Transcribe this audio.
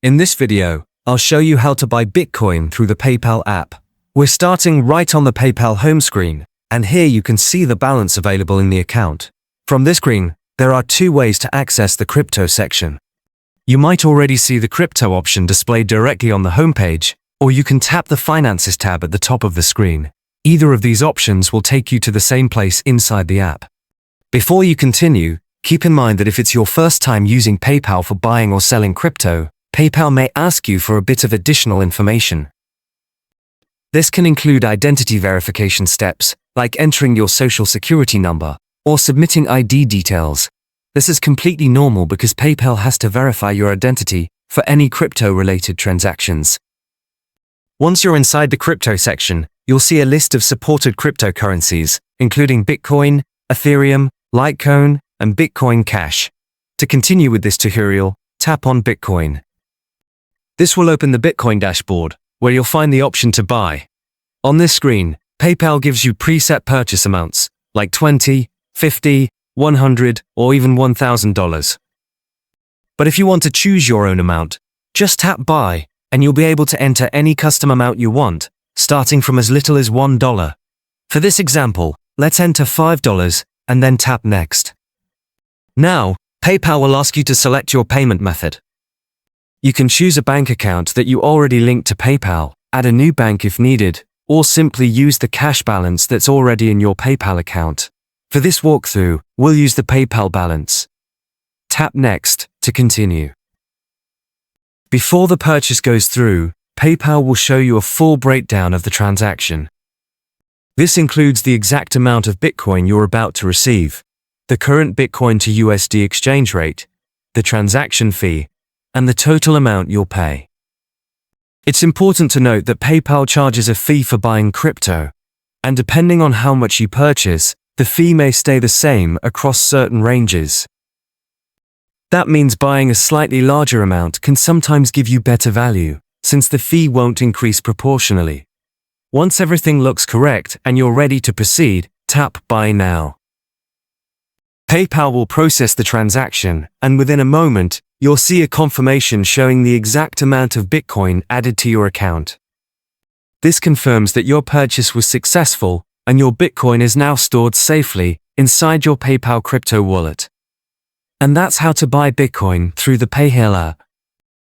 In this video, I'll show you how to buy Bitcoin through the PayPal app. We're starting right on the PayPal home screen, and here you can see the balance available in the account. From this screen, there are two ways to access the crypto section. You might already see the crypto option displayed directly on the homepage, or you can tap the Finances tab at the top of the screen. Either of these options will take you to the same place inside the app. Before you continue, keep in mind that if it's your first time using PayPal for buying or selling crypto, PayPal may ask you for a bit of additional information. This can include identity verification steps, like entering your social security number, or submitting ID details. This is completely normal because PayPal has to verify your identity for any crypto-related transactions. Once you're inside the crypto section, you'll see a list of supported cryptocurrencies, including Bitcoin, Ethereum, Litecoin, and Bitcoin Cash. To continue with this tutorial, tap on Bitcoin. This will open the Bitcoin dashboard, where you'll find the option to buy. On this screen, PayPal gives you preset purchase amounts, like $20, $50, $100, or even $1,000. But if you want to choose your own amount, just tap Buy, and you'll be able to enter any custom amount you want, starting from as little as $1. For this example, let's enter $5 and then tap Next. Now, PayPal will ask you to select your payment method. You can choose a bank account that you already linked to PayPal, add a new bank if needed, or simply use the cash balance that's already in your PayPal account. For this walkthrough, we'll use the PayPal balance. Tap Next to continue. Before the purchase goes through, PayPal will show you a full breakdown of the transaction. This includes the exact amount of Bitcoin you're about to receive, the current Bitcoin to USD exchange rate, the transaction fee, and the total amount you'll pay. It's important to note that PayPal charges a fee for buying crypto, and depending on how much you purchase, the fee may stay the same across certain ranges. That means buying a slightly larger amount can sometimes give you better value, since the fee won't increase proportionally. Once everything looks correct and you're ready to proceed, tap Buy Now. PayPal will process the transaction, and within a moment, you'll see a confirmation showing the exact amount of Bitcoin added to your account. This confirms that your purchase was successful, and your Bitcoin is now stored safely inside your PayPal crypto wallet. And that's how to buy Bitcoin through the PayPal app.